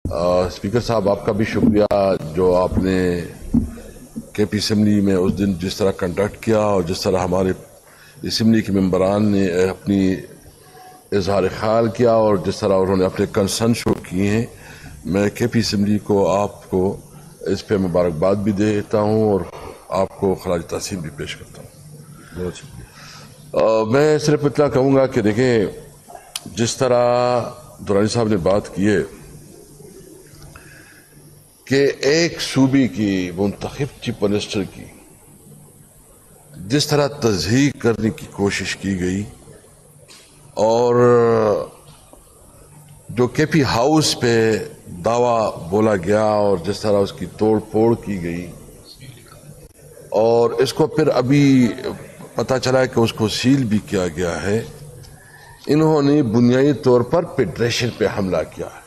Speaker صاحب آپ کا بھی شکریہ جو آپ نے کے پی اسمبلی میں اس دن جس طرح کنڈکٹ کیا اور جس طرح ہمارے اسمبلی کے ممبران نے اپنی اظہار خیال کیا اور جس طرح انہوں نے اپنے کنسرن شو کیے ہیں. میں کے پی اسمبلی کو آپ کو اس پہ مبارکباد بھی دیتا ہوں اور آپ کو خراج تحسین بھی پیش کرتا ہوں. بہت شکریہ. میں صرف اتنا کہوں گا کہ دیکھیں جس طرح درانی صاحب نے بات کی ہے کہ ایک صوبے کی منتخب چیف منسٹر کی جس طرح تضحیق کرنے کی کوشش کی گئی اور جو کے پی ہاؤس پہ دعویٰ بولا گیا اور جس طرح اس کی توڑ پھوڑ کی گئی اور اس کو پھر ابھی پتہ چلا ہے کہ اس کو سیل بھی کیا گیا ہے. انہوں نے بنیادی طور پر فیڈریشن پہ حملہ کیا ہے.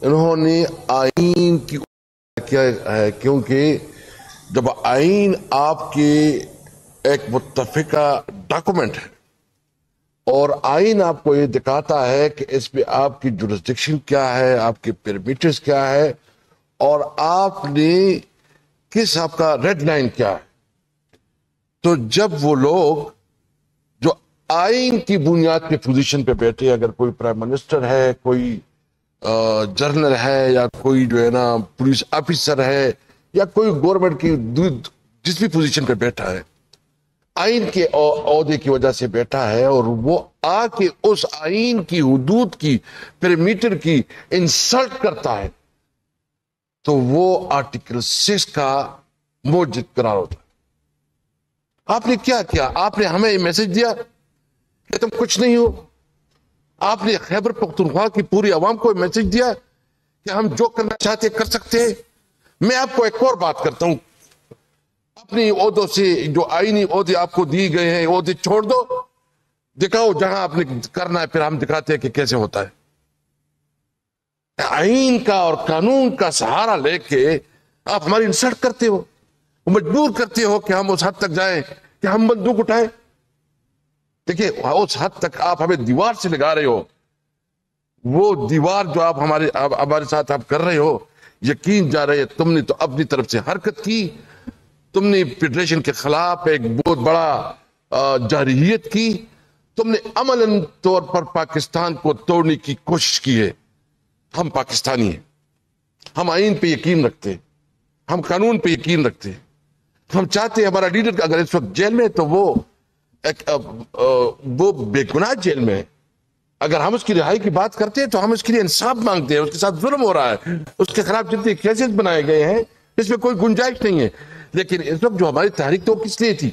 انہوں نے آئین کی کیا ہے کیونکہ جب آئین آپ کے ایک متفقہ ڈاکومنٹ ہے اور آئین آپ کو یہ دکھاتا ہے کہ اس پہ آپ کی جورسڈکشن کیا ہے, آپ کے پیرامیٹرز کیا ہے اور آپ نے کس آپ کا ریڈ لائن کیا ہے, تو جب وہ لوگ جو آئین کی بنیاد پہ پوزیشن پہ بیٹھے, اگر کوئی پرائم منسٹر ہے, کوئی جنرل ہے یا کوئی جو ہے نا پولیس آفیسر ہے یا کوئی گورنمنٹ کی جس بھی پوزیشن پہ بیٹھا ہے, آئین کے عہدے کی وجہ سے بیٹھا ہے اور وہ آ کے اس آئین کی حدود کی پیرامیٹر کی انسلٹ کرتا ہے تو وہ آرٹیکل 6 کا موجد قرار ہوتا ہے. آپ نے کیا کیا؟ آپ نے ہمیں یہ میسج دیا کہ تم کچھ نہیں ہو. آپ نے خیبر پختونخوا کی پوری عوام کو میسج دیا کہ ہم جو کرنا چاہتے کر سکتے ہیں. میں آپ کو ایک اور بات کرتا ہوں, اپنی عہدوں سے جو آئینی عہدے آپ کو دیے گئے ہیں عہدے چھوڑ دو, دکھاؤ جہاں آپ نے کرنا ہے, پھر ہم دکھاتے ہیں کہ کیسے ہوتا ہے. آئین کا اور قانون کا سہارا لے کے آپ ہماری انسلٹ کرتے ہو, مجبور کرتے ہو کہ ہم اس حد تک جائیں کہ ہم بندوق اٹھائیں. دیکھیے اس حد تک آپ ہمیں دیوار سے لگا رہے ہو, وہ دیوار جو آپ ہمارے ساتھ آپ کر رہے ہو, یقین جا رہے تم نے تو اپنی طرف سے حرکت کی, تم نے فیڈریشن کے خلاف ایک بہت بڑا جارحیت کی, تم نے عملاً طور پر پاکستان کو توڑنے کی کوشش کی ہے. ہم پاکستانی ہیں, ہم آئین پہ یقین رکھتے, ہم قانون پہ یقین رکھتے, ہم چاہتے ہیں ہمارا لیڈر اگر اس وقت جیل میں تو وہ بے گناہ جیل میں ہے. اگر ہم اس کی رہائی کی بات کرتے ہیں تو ہم اس کے لیے انصاف مانگتے ہیں. اس کے ساتھ ظلم ہو رہا ہے, اس کے خلاف جتنے کیسز بنائے گئے ہیں اس میں کوئی گنجائش نہیں ہے. لیکن اس وقت جو ہماری تحریک تو کس لیے تھی؟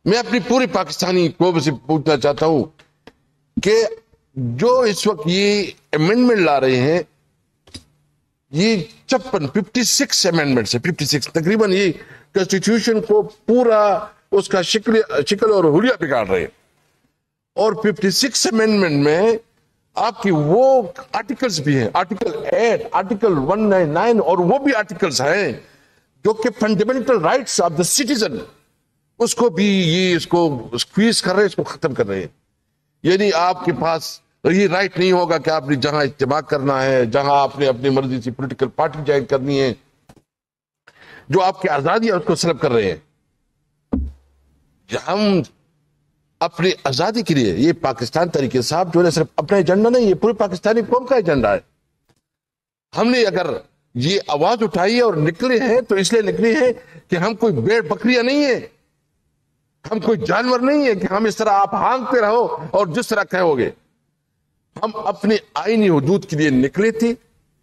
میں اپنی پوری پاکستانی قوم سے پوچھنا چاہتا ہوں کہ جو اس وقت یہ امینڈمنٹ لا رہے ہیں, یہ 56 امینڈمنٹ ہے, 56 تقریباً یہ کنسٹیٹیوشن کو پورا اس کا شکل اور حلیہ بگاڑ رہے ہیں. اور 56 امینڈمنٹ میں آپ کی وہ آرٹیکلز بھی ہیں, آرٹیکل 8, آرٹیکل 199 اور وہ بھی آرٹیکلز ہیں جو کہ fundamental rights of the citizen, اس کو بھی یہ اس کو سکویز کر رہے ہیں, اس کو ختم کر رہے ہیں. یعنی آپ کے پاس یہ رائٹ نہیں ہوگا کہ آپ نے جہاں اجتماع کرنا ہے, جہاں آپ نے اپنی مرضی سے پولیٹیکل پارٹی جوائن کرنی ہے, جو آپ کی آزادی ہے اس کو سلب کر رہے ہیں. ہم اپنی آزادی کے لیے, یہ پاکستان تحریک صاحب جو ہے صرف اپنا ایجنڈا نہیں, یہ پوری پاکستانی قوم کا ایجنڈا ہے. ہم نے اگر یہ آواز اٹھائی اور نکلے ہیں تو اس لیے نکلے ہیں کہ ہم کوئی بھیڑ بکریاں نہیں ہیں, ہم کوئی جانور نہیں ہے کہ ہم اس طرح آپ ہانکتے رہو اور جس طرح کہو گے. ہم اپنے آئینی حدود کے لیے نکلے تھے,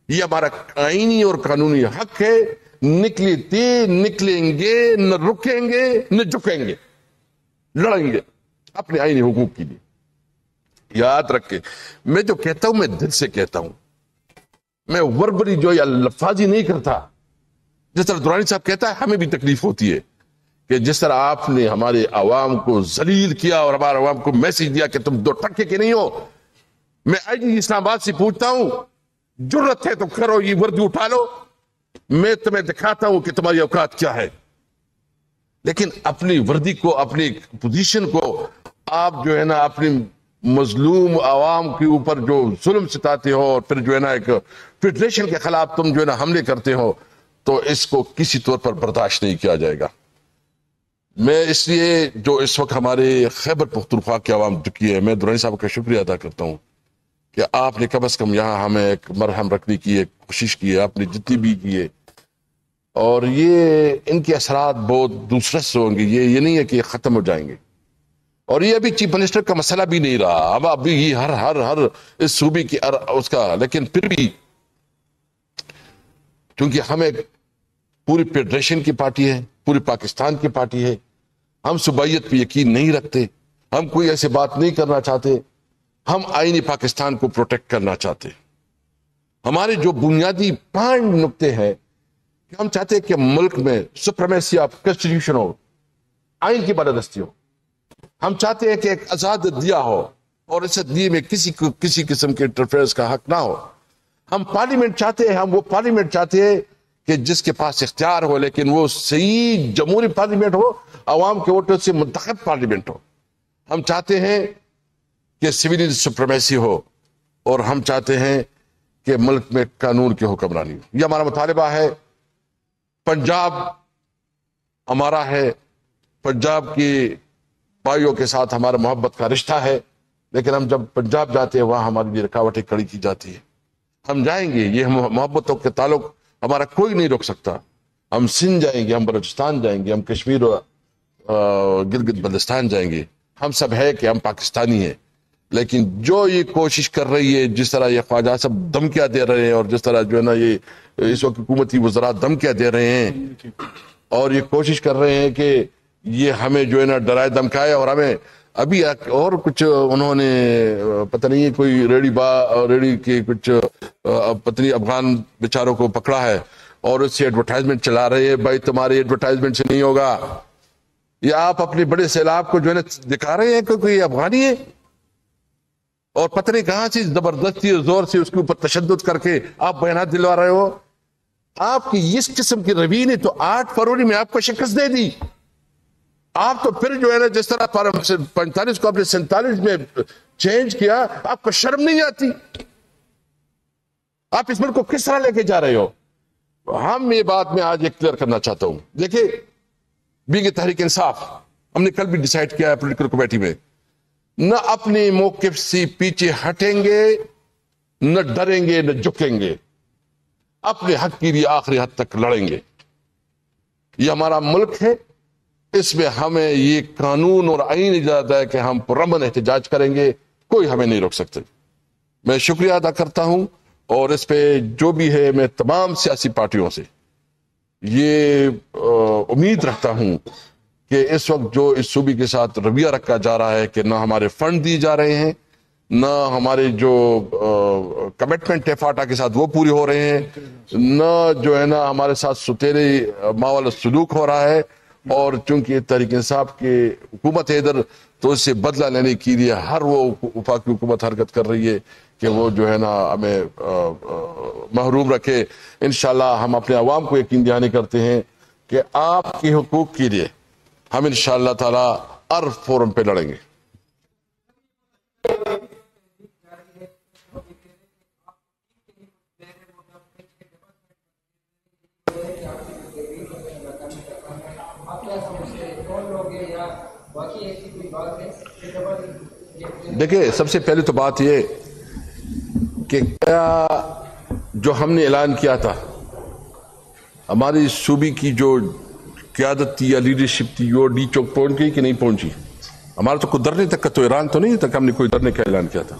یہ ہمارا آئینی اور قانونی حق ہے. نکلے تھے, نکلیں گے, نہ رکیں گے نہ جھکیں گے, لڑیں گے اپنے آئینی حقوق کے لیے. یاد رکھیں, میں جو کہتا ہوں میں دل سے کہتا ہوں, میں وربری جو یا لفاظی نہیں کرتا. جس طرح درانی صاحب کہتا ہے ہمیں بھی تکلیف ہوتی ہے کہ جس طرح آپ نے ہمارے عوام کو ذلیل کیا اور ہمارے عوام کو میسج دیا کہ تم 2 ٹکے کے نہیں ہو. میں آئی جی اسلام آباد سے پوچھتا ہوں, جرت ہے تو کرو, یہ وردی اٹھا لو, میں تمہیں دکھاتا ہوں کہ تمہاری اوقات کیا ہے. لیکن اپنی وردی کو, اپنی پوزیشن کو آپ جو ہے نا اپنی مظلوم عوام کے اوپر جو ظلم ستاتے ہو اور پھر جو ہے نا ایک فیڈریشن کے خلاف تم جو ہے نا حملے کرتے ہو، تو اس کو کسی طور پر برداشت نہیں کیا جائے گا۔ میں اس لیے جو اس وقت ہمارے خیبر پختونخوا کی عوام دکھی ہے، میں درانی صاحب کا شکریہ ادا کرتا ہوں کہ آپ نے کم از کم یہاں ہمیں ایک مرہم رکھنے کی ایک کوشش کی ہے، آپ نے جتنی بھی کی ہے، اور یہ ان کے اثرات بہت دوسرے سے ہوں گے، یہ نہیں ہے کہ یہ ختم ہو جائیں گے، اور یہ ابھی چیف منسٹر کا مسئلہ بھی نہیں رہا، اب ابھی یہ ہر اس صوبے کی اس کا، لیکن پھر بھی کیونکہ ہم ایک پوری فیڈریشن کی پارٹی ہے، پوری پاکستان کی پارٹی ہے، ہم صوبائیت پہ یقین نہیں رکھتے، ہم کوئی ایسی بات نہیں کرنا چاہتے، ہم آئینی پاکستان کو پروٹیکٹ کرنا چاہتے۔ ہمارے جو بنیادی 5 نقطے ہیں کہ ہم چاہتے ہیں کہ ملک میں سپریمیسی آف کنسٹیٹیوشن ہو، آئین کی بالادستی ہو، ہم چاہتے ہیں کہ ایک آزاد عدلیہ ہو اور اس عدلیے میں کسی کو کسی قسم کے انٹرفیئرنس کا حق نہ ہو، ہم پارلیمنٹ چاہتے ہیں، ہم وہ پارلیمنٹ چاہتے ہیں کہ جس کے پاس اختیار ہو لیکن وہ صحیح جمہوری پارلیمنٹ ہو، عوام کے ووٹوں سے منتخب پارلیمنٹ ہو، ہم چاہتے ہیں کہ سویلین سپریمیسی ہو، اور ہم چاہتے ہیں کہ ملک میں قانون کی حکمرانی ہو۔ یہ ہمارا مطالبہ ہے۔ پنجاب ہمارا ہے، پنجاب کی بھائیوں کے ساتھ ہمارا محبت کا رشتہ ہے، لیکن ہم جب پنجاب جاتے ہیں وہاں ہمارے لیے رکاوٹیں کھڑی کی جاتی ہے۔ ہم جائیں گے، یہ محبتوں کے تعلق ہمارا کوئی نہیں روک سکتا، ہم سندھ جائیں گے، ہم بلوچستان جائیں گے، ہم کشمیر گلگت بلتستان جائیں گے، ہم سب ہے کہ ہم پاکستانی ہیں، لیکن جو یہ کوشش کر رہی ہے، جس طرح یہ خواجہ سب دھمکیاں دے رہے ہیں، اور جس طرح جو ہے نا یہ اس وقت حکومتی وزراء دھمکیاں دے رہے ہیں، اور یہ کوشش کر رہے ہیں کہ یہ ہمیں جو ہے نا ڈرائے دھمکائے، اور ہمیں ابھی اور کچھ انہوں نے پتہ نہیں ہے کوئی ریڑی کے کچھ پتہ نہیں افغان بیچاروں کو پکڑا ہے اور اس سے ایڈورٹائزمنٹ چلا رہے ہیں۔ بھائی تمہارے ایڈورٹائزمنٹ سے نہیں ہوگا، یہ آپ اپنے بڑے سیلاب کو جو ہے نا دکھا رہے ہیں کہ کوئی افغانی ہے، اور پتہ نہیں کہاں سے زبردستی زور سے اس کے اوپر تشدد کر کے آپ بیانات دلوا رہے ہو۔ آپ کی اس قسم کی روی نے تو 8 فروری میں آپ کو شکست دے دی۔ آپ تو پھر جو ہے نا جس طرح 45 کو آپ نے 47 میں چینج کیا، آپ کو شرم نہیں آتی؟ آپ اس ملک کو کس طرح لے کے جا رہے ہو؟ ہم یہ بات میں آج ایک کلیئر کرنا چاہتا ہوں۔ دیکھیں، بینگ تحریک انصاف، ہم نے کل بھی ڈیسائیڈ کیا ہے پولیٹیکل کمیٹی میں، نہ اپنے موقف سے پیچھے ہٹیں گے، نہ ڈریں گے، نہ جھکیں گے، اپنے حق کے لیے آخری حد تک لڑیں گے۔ یہ ہمارا ملک ہے، اس میں ہمیں یہ قانون اور آئین اجازت ہے کہ ہم پرامن احتجاج کریں گے، کوئی ہمیں نہیں روک سکتے۔ میں شکریہ ادا کرتا ہوں، اور اس پہ جو بھی ہے میں تمام سیاسی پارٹیوں سے یہ امید رکھتا ہوں کہ اس وقت جو اس صوبے کے ساتھ رویہ رکھا جا رہا ہے کہ نہ ہمارے فنڈ دیے جا رہے ہیں، نہ ہمارے جو کمٹمنٹ ہے فاٹا کے ساتھ وہ پورے ہو رہے ہیں، نہ جو ہے نا ہمارے ساتھ ستیرے ماوالا سلوک ہو رہا ہے، اور چونکہ تحریک انصاف کی حکومت ہے ادھر، تو اس سے بدلہ لینے کے لیے ہر وہ وفاقی حکومت حرکت کر رہی ہے کہ وہ جو ہے نا ہمیں محروم رکھے۔ انشاءاللہ ہم اپنے عوام کو یقین دہانی کرتے ہیں کہ آپ کے حقوق کے لیے ہم انشاءاللہ تعالی ہر فورم پہ لڑیں گے۔ دیکھیں، سب سے پہلے تو بات یہ کہ کیا جو ہم نے اعلان کیا تھا، ہماری صوبے کی جو قیادت تھی یا لیڈرشپ تھی، وہ ڈی چوک پہنچ گئی کہ نہیں پہنچی؟ ہمارا تو کوئی ڈرنے تک کا تو ایران تو نہیں تک ہم نے کوئی ڈرنے کا اعلان کیا تھا۔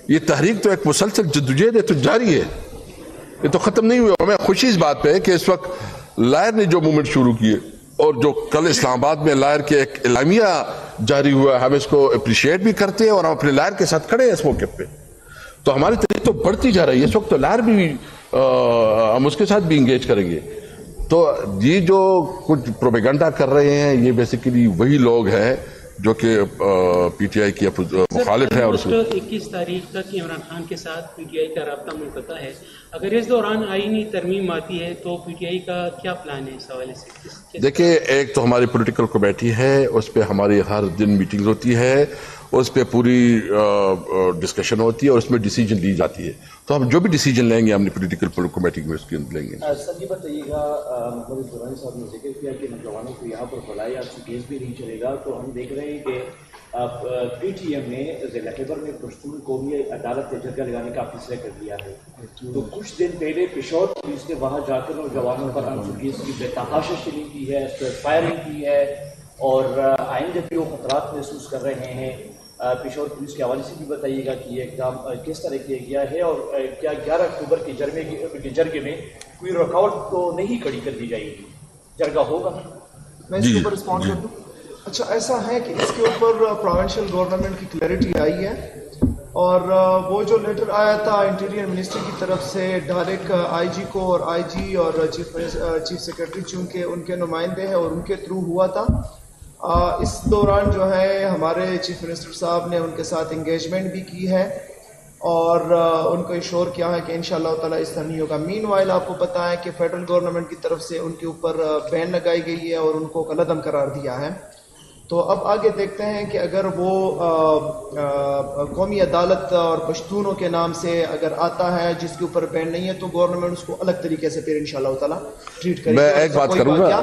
یہ تحریک تو ایک مسلسل جدوجہد ہے، تو جاری ہے، یہ تو ختم نہیں ہوا۔ ہمیں خوشی اس بات پہ ہے کہ اس وقت لائر نے جو موومنٹ شروع کیے، اور جو کل اسلام آباد میں لائر کے ایک اعلامیہ جاری ہوا، ہم اس کو اپریشیٹ بھی کرتے ہیں، اور ہم اپنے لائر کے ساتھ کھڑے ہیں اس موقع پہ۔ تو ہماری تحریک تو بڑھتی جا رہی ہے، اس وقت تو لائر بھی ہم اس کے ساتھ بھی انگیج کریں گے۔ تو یہ جو کچھ پروپیگنڈا کر رہے ہیں، یہ بیسیکلی وہی لوگ ہیں جو کہ پی ٹی آئی کی مخالف ہے۔ اور 21 تاریخ تک عمران خان کے ساتھ پی ٹی آئی کا رابطہ منقطع ہے، اگر اس دوران آئینی ترمیم آتی ہے تو پی ٹی آئی کا کیا پلان ہے اس حوالے سے؟ دیکھیں، ایک تو ہماری پولیٹیکل کمیٹی ہے، اس پہ ہماری ہر دن میٹنگ ہوتی ہے، اس پہ پوری ڈسکشن ہوتی ہے اور اس میں ڈیسیجن لی جاتی ہے. تو ہم جو بھی ڈیسیجن لیں گے ہم نے پولیٹیکل کمیٹی میں اس کے اندر لیں گے. سر یہ بتائیے گا محمد درانی صاحب نے ذکر کیا کہ نوجوانوں کو یہاں پر بلایا کیس بھی نہیں چلے گا. تو ہم دیکھ رہے ہیں کہ پی ٹی ایم نے ضلع خیبر میں پشتون قومی عدالت کا جرگہ لگانے کا فیصلہ کر دیا ہے. تو کچھ دن پہلے پشاور پولیس نے وہاں جا کر نوجوانوں پر انسرگیز کی بے تحاشا شنی کی ہے, فائرنگ کی ہے, اور آئندہ بھی وہ خطرات محسوس کر رہے ہیں. پشاور پولیس کے حوالے سے بھی بتائیے گا کہ یہ اقدام کس طرح کیا گیا ہے, اور کیا 11 اکتوبر کے جرگے میں کوئی رکاوٹ تو نہیں کھڑی کر دی جائے گی, جرگہ ہوگا؟ میں اس کے اوپر رسپونڈ کر دوں. اچھا, ایسا ہے کہ اس کے اوپر پروونشل گورنمنٹ کی کلیئرٹی آئی ہے, اور وہ جو لیٹر آیا تھا انٹیریئر منسٹری کی طرف سے ڈائریکٹ آئی جی کو, اور آئی جی اور چیف سیکرٹری چونکہ ان کے نمائندے ہیں اور ان کے تھرو ہوا تھا. اس دوران جو ہے ہمارے چیف منسٹر صاحب نے ان کے ساتھ انگیجمنٹ بھی کی ہے, اور ان کو ایشور کیا ہے کہ انشاءاللہ تعالیٰ اس طرح نہیں ہوگا. مین وائل آپ کو پتہ ہے کہ فیڈرل گورنمنٹ کی طرف سے ان کے اوپر بین لگائی گئی ہے اور ان کو قلعدم قرار دیا ہے. تو اب آگے دیکھتے ہیں کہ اگر وہ قومی عدالت اور پشتونوں کے نام سے اگر آتا ہے جس کے اوپر بین نہیں ہے, تو گورنمنٹ اس کو الگ طریقے سے پھر انشاءاللہ تعالیٰ ٹریٹ کرے گی. میں ایک بات کروں گا.